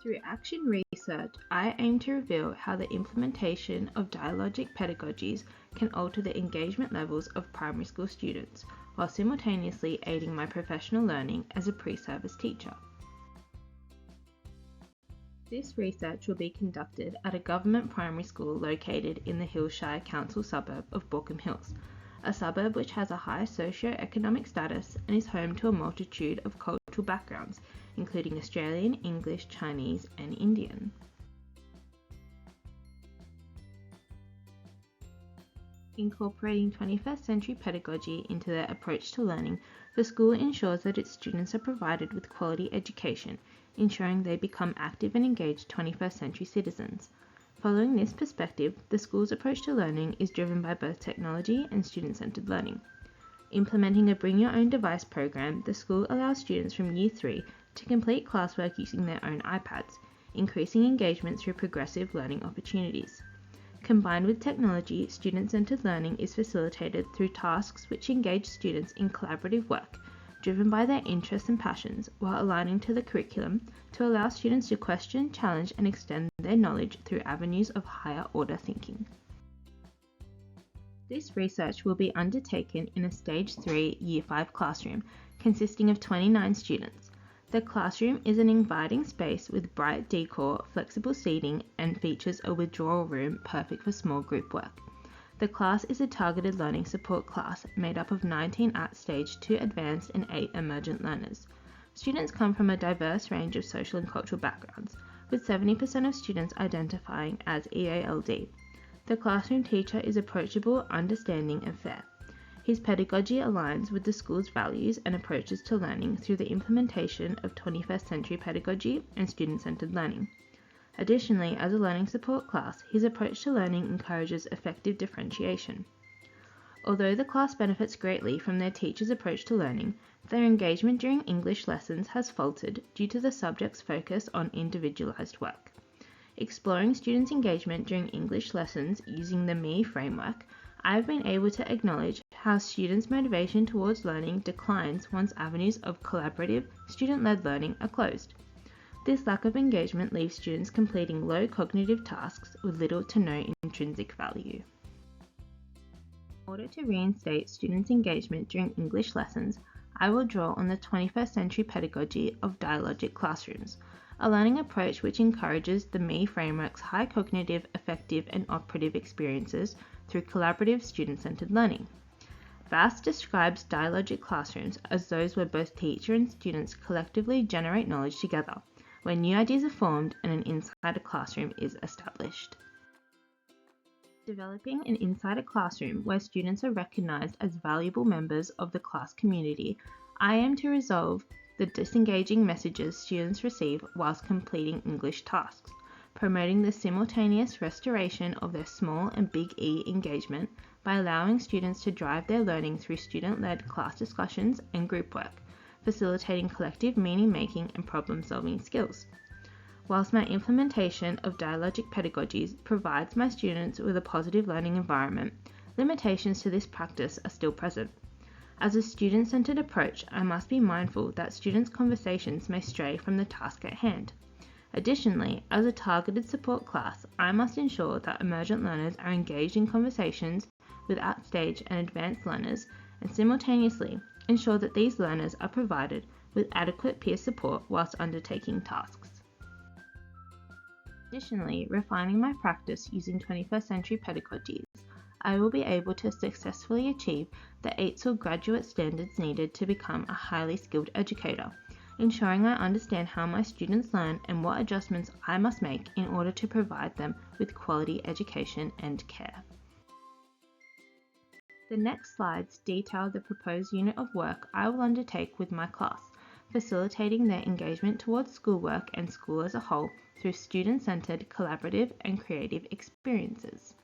Through action research, I aim to reveal how the implementation of dialogic pedagogies can alter the engagement levels of primary school students, while simultaneously aiding my professional learning as a pre-service teacher. This research will be conducted at a government primary school located in the Hillshire Council suburb of Baulkham Hills, a suburb which has a high socio-economic status and is home to a multitude of cultural backgrounds, including Australian, English, Chinese, and Indian. Incorporating 21st century pedagogy into their approach to learning, the school ensures that its students are provided with quality education, ensuring they become active and engaged 21st century citizens. Following this perspective, the school's approach to learning is driven by both technology and student-centered learning. Implementing a Bring Your Own Device program, the school allows students from Year 3 to complete classwork using their own iPads, increasing engagement through progressive learning opportunities. Combined with technology, student-centered learning is facilitated through tasks which engage students in collaborative work, driven by their interests and passions, while aligning to the curriculum to allow students to question, challenge, and extend their knowledge through avenues of higher-order thinking. This research will be undertaken in a Stage 3 Year 5 classroom, consisting of 29 students. The classroom is an inviting space with bright decor, flexible seating, and features a withdrawal room perfect for small group work. The class is a targeted learning support class made up of 19 at Stage 2 advanced and 8 emergent learners. Students come from a diverse range of social and cultural backgrounds, with 70% of students identifying as EALD. The classroom teacher is approachable, understanding, and fair. His pedagogy aligns with the school's values and approaches to learning through the implementation of 21st century pedagogy and student-centered learning. Additionally, as a learning support class, his approach to learning encourages effective differentiation. Although the class benefits greatly from their teacher's approach to learning, their engagement during English lessons has faltered due to the subject's focus on individualized work. Exploring students' engagement during English lessons using the Me framework, I've been able to acknowledge how students' motivation towards learning declines once avenues of collaborative, student-led learning are closed. This lack of engagement leaves students completing low cognitive tasks with little to no intrinsic value. In order to reinstate students' engagement during English lessons, I will draw on the 21st century pedagogy of dialogic classrooms, a learning approach which encourages the Me framework's high cognitive, effective, and operative experiences through collaborative student-centered learning. Vass describes dialogic classrooms as those where both teacher and students collectively generate knowledge together, where new ideas are formed and an insider classroom is established. Developing an insider classroom where students are recognized as valuable members of the class community, I aim to resolve the disengaging messages students receive whilst completing English tasks, promoting the simultaneous restoration of their small and big E engagement by allowing students to drive their learning through student-led class discussions and group work, facilitating collective meaning-making and problem-solving skills. Whilst my implementation of dialogic pedagogies provides my students with a positive learning environment, limitations to this practice are still present. As a student-centered approach, I must be mindful that students' conversations may stray from the task at hand. Additionally, as a targeted support class, I must ensure that emergent learners are engaged in conversations with at-stage and advanced learners, and simultaneously ensure that these learners are provided with adequate peer support whilst undertaking tasks. Additionally, refining my practice using 21st century pedagogies, I will be able to successfully achieve the AITSL graduate standards needed to become a highly skilled educator, ensuring I understand how my students learn and what adjustments I must make in order to provide them with quality education and care. The next slides detail the proposed unit of work I will undertake with my class, facilitating their engagement towards schoolwork and school as a whole through student-centered, collaborative, and creative experiences.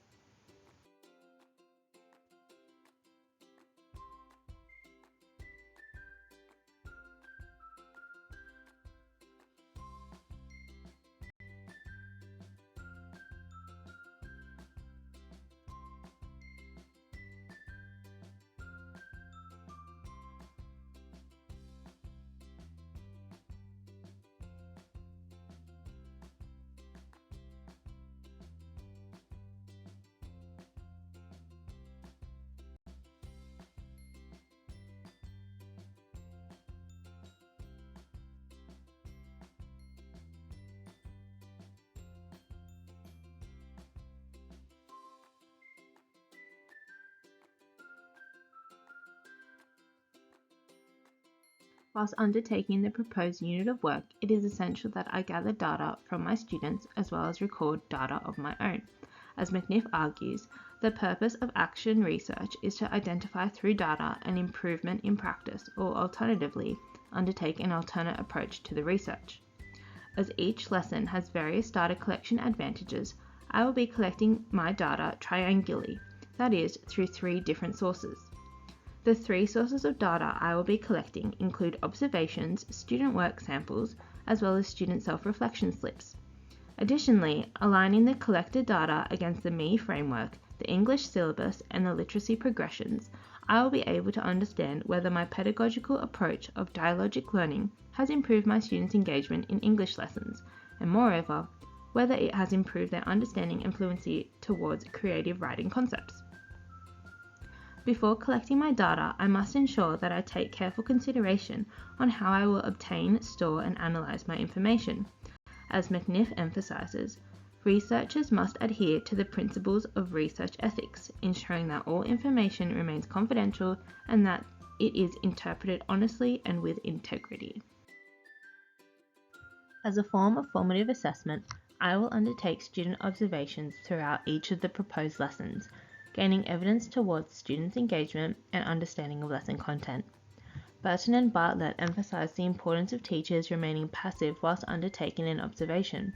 Whilst undertaking the proposed unit of work, it is essential that I gather data from my students as well as record data of my own. As McNiff argues, the purpose of action research is to identify through data an improvement in practice, or alternatively, undertake an alternate approach to the research. As each lesson has various data collection advantages, I will be collecting my data triangulally, that is, through 3 different sources. The 3 sources of data I will be collecting include observations, student work samples, as well as student self-reflection slips. Additionally, aligning the collected data against the ME framework, the English syllabus, and the literacy progressions, I will be able to understand whether my pedagogical approach of dialogic learning has improved my students' engagement in English lessons, and moreover, whether it has improved their understanding and fluency towards creative writing concepts. Before collecting my data, I must ensure that I take careful consideration on how I will obtain, store, and analyze my information. As McNiff emphasizes, researchers must adhere to the principles of research ethics, ensuring that all information remains confidential and that it is interpreted honestly and with integrity. As a form of formative assessment, I will undertake student observations throughout each of the proposed lessons, gaining evidence towards students' engagement and understanding of lesson content. Burton and Bartlett emphasized the importance of teachers remaining passive whilst undertaking an observation.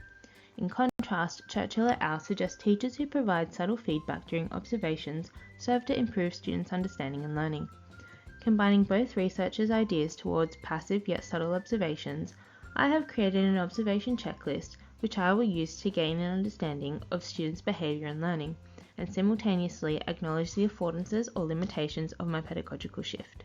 In contrast, Churchill et al. Suggest teachers who provide subtle feedback during observations serve to improve students' understanding and learning. Combining both researchers' ideas towards passive yet subtle observations, I have created an observation checklist which I will use to gain an understanding of students' behavior and learning, and simultaneously acknowledge the affordances or limitations of my pedagogical shift.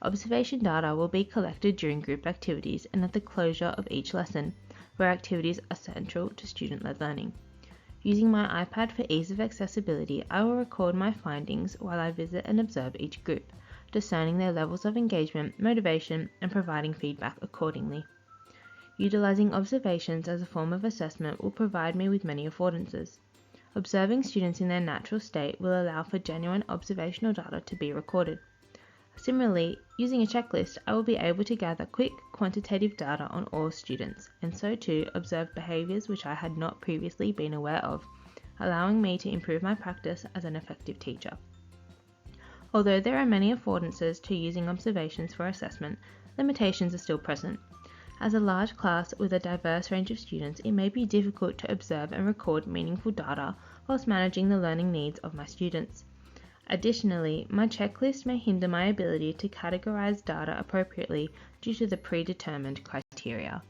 Observation data will be collected during group activities and at the closure of each lesson, where activities are central to student-led learning. Using my iPad for ease of accessibility, I will record my findings while I visit and observe each group, discerning their levels of engagement, motivation, and providing feedback accordingly. Utilizing observations as a form of assessment will provide me with many affordances. Observing students in their natural state will allow for genuine observational data to be recorded. Similarly, using a checklist, I will be able to gather quick, quantitative data on all students, and so too observe behaviours which I had not previously been aware of, allowing me to improve my practice as an effective teacher. Although there are many affordances to using observations for assessment, limitations are still present. As a large class with a diverse range of students, it may be difficult to observe and record meaningful data whilst managing the learning needs of my students. Additionally, my checklist may hinder my ability to categorize data appropriately due to the predetermined criteria.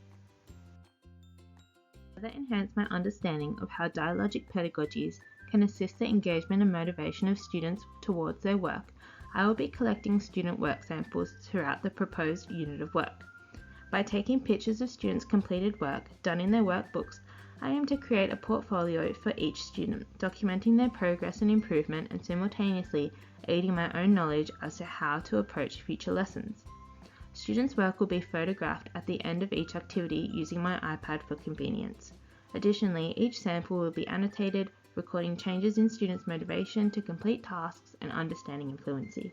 To further enhance my understanding of how dialogic pedagogies can assist the engagement and motivation of students towards their work, I will be collecting student work samples throughout the proposed unit of work. By taking pictures of students' completed work done in their workbooks, I aim to create a portfolio for each student, documenting their progress and improvement and simultaneously aiding my own knowledge as to how to approach future lessons. Students' work will be photographed at the end of each activity using my iPad for convenience. Additionally, each sample will be annotated, recording changes in students' motivation to complete tasks and understanding and fluency.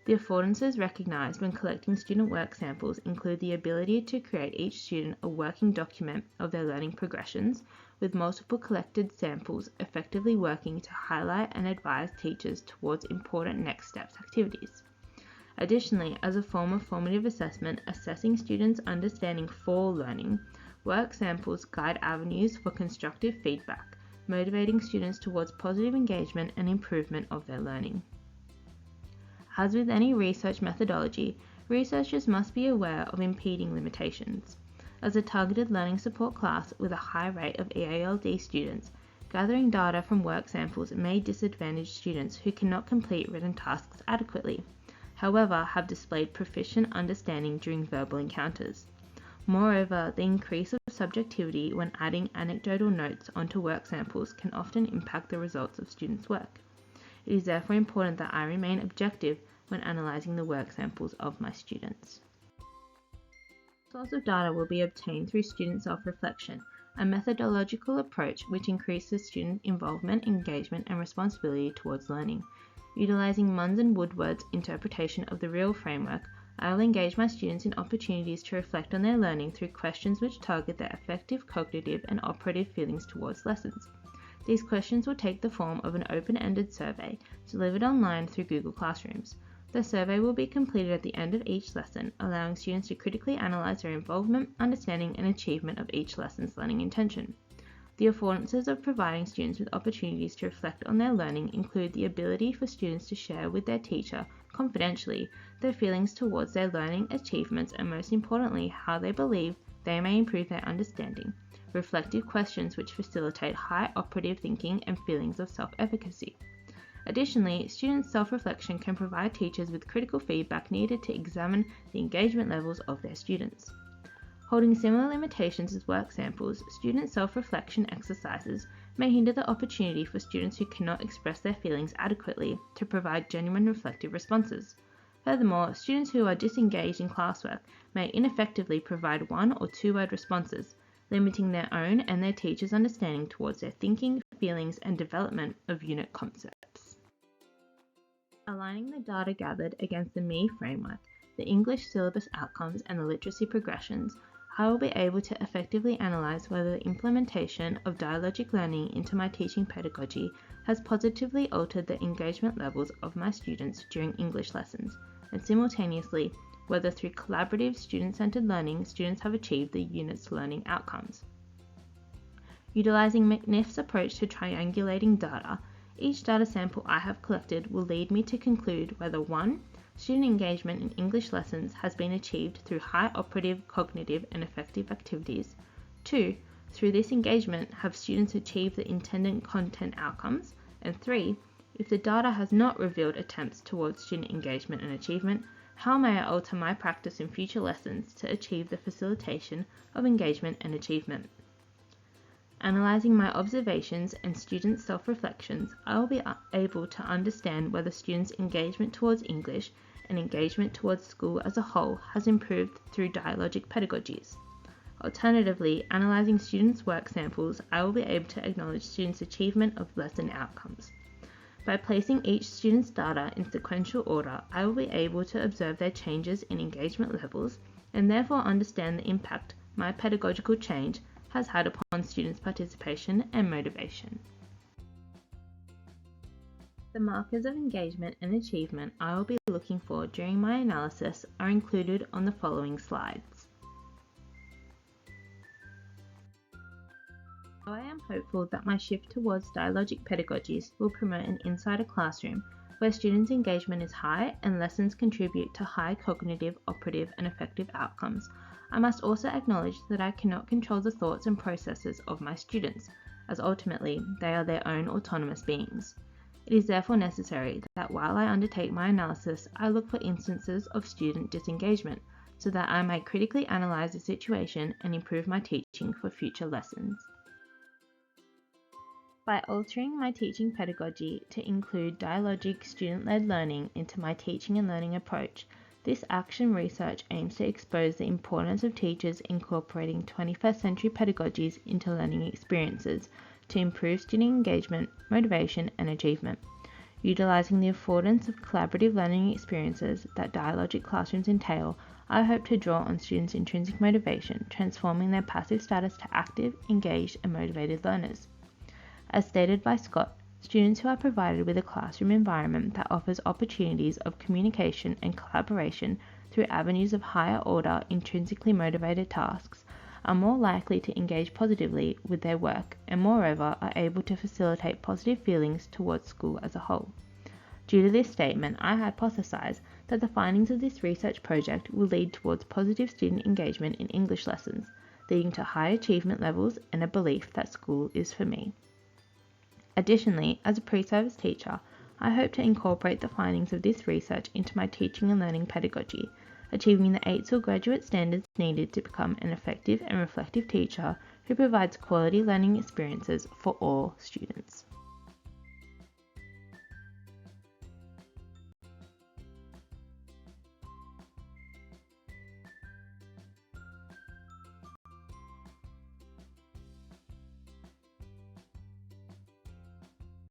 The affordances recognised when collecting student work samples include the ability to create each student a working document of their learning progressions, with multiple collected samples effectively working to highlight and advise teachers towards important next steps activities. Additionally, as a form of formative assessment, assessing students' understanding for learning, work samples guide avenues for constructive feedback, motivating students towards positive engagement and improvement of their learning. As with any research methodology, researchers must be aware of impeding limitations. As a targeted learning support class with a high rate of EALD students, gathering data from work samples may disadvantage students who cannot complete written tasks adequately, however have displayed proficient understanding during verbal encounters. Moreover, the increase of subjectivity when adding anecdotal notes onto work samples can often impact the results of students' work. It is therefore important that I remain objective when analysing the work samples of my students. The source of data will be obtained through student self-reflection, a methodological approach which increases student involvement, engagement, and responsibility towards learning. Utilising Munns and Woodward's interpretation of the REAL framework, I will engage my students in opportunities to reflect on their learning through questions which target their affective, cognitive, and operative feelings towards lessons. These questions will take the form of an open-ended survey delivered online through Google Classrooms. The survey will be completed at the end of each lesson, allowing students to critically analyse their involvement, understanding, and achievement of each lesson's learning intention. The affordances of providing students with opportunities to reflect on their learning include the ability for students to share with their teacher, confidentially, their feelings towards their learning achievements and, most importantly, how they believe they may improve their understanding, reflective questions which facilitate high operative thinking and feelings of self-efficacy. Additionally, students' self-reflection can provide teachers with critical feedback needed to examine the engagement levels of their students. Holding similar limitations as work samples, student self-reflection exercises may hinder the opportunity for students who cannot express their feelings adequately to provide genuine reflective responses. Furthermore, students who are disengaged in classwork may ineffectively provide one- or two-word responses, limiting their own and their teachers' understanding towards their thinking, feelings, and development of unit concepts. Aligning the data gathered against the ME framework, the English syllabus outcomes, and the literacy progressions, I will be able to effectively analyse whether the implementation of dialogic learning into my teaching pedagogy has positively altered the engagement levels of my students during English lessons, and simultaneously whether through collaborative student-centred learning students have achieved the unit's learning outcomes. Utilising McNiff's approach to triangulating data, each data sample I have collected will lead me to conclude whether 1. Student engagement in English lessons has been achieved through high operative, cognitive, and affective activities. 2. Through this engagement, have students achieved the intended content outcomes? And 3. If the data has not revealed attempts towards student engagement and achievement, how may I alter my practice in future lessons to achieve the facilitation of engagement and achievement? Analysing my observations and students' self-reflections, I will be able to understand whether students' engagement towards English and engagement towards school as a whole has improved through dialogic pedagogies. Alternatively, analysing students' work samples, I will be able to acknowledge students' achievement of lesson outcomes. By placing each student's data in sequential order, I will be able to observe their changes in engagement levels and therefore understand the impact my pedagogical change has had upon students' participation and motivation. The markers of engagement and achievement I will be looking for during my analysis are included on the following slides. I am hopeful that my shift towards dialogic pedagogies will promote an insider classroom where students' engagement is high and lessons contribute to high cognitive, operative, and effective outcomes. I must also acknowledge that I cannot control the thoughts and processes of my students, as ultimately they are their own autonomous beings. It is therefore necessary that while I undertake my analysis, I look for instances of student disengagement so that I may critically analyse the situation and improve my teaching for future lessons. By altering my teaching pedagogy to include dialogic student-led learning into my teaching and learning approach, this action research aims to expose the importance of teachers incorporating 21st century pedagogies into learning experiences to improve student engagement, motivation, and achievement. Utilising the affordance of collaborative learning experiences that dialogic classrooms entail, I hope to draw on students' intrinsic motivation, transforming their passive status to active, engaged, and motivated learners. As stated by Scott, students who are provided with a classroom environment that offers opportunities of communication and collaboration through avenues of higher order, intrinsically motivated tasks are more likely to engage positively with their work and moreover are able to facilitate positive feelings towards school as a whole. Due to this statement, I hypothesize that the findings of this research project will lead towards positive student engagement in English lessons, leading to high achievement levels and a belief that school is for me. Additionally, as a pre-service teacher, I hope to incorporate the findings of this research into my teaching and learning pedagogy, achieving the 8 graduate standards needed to become an effective and reflective teacher who provides quality learning experiences for all students.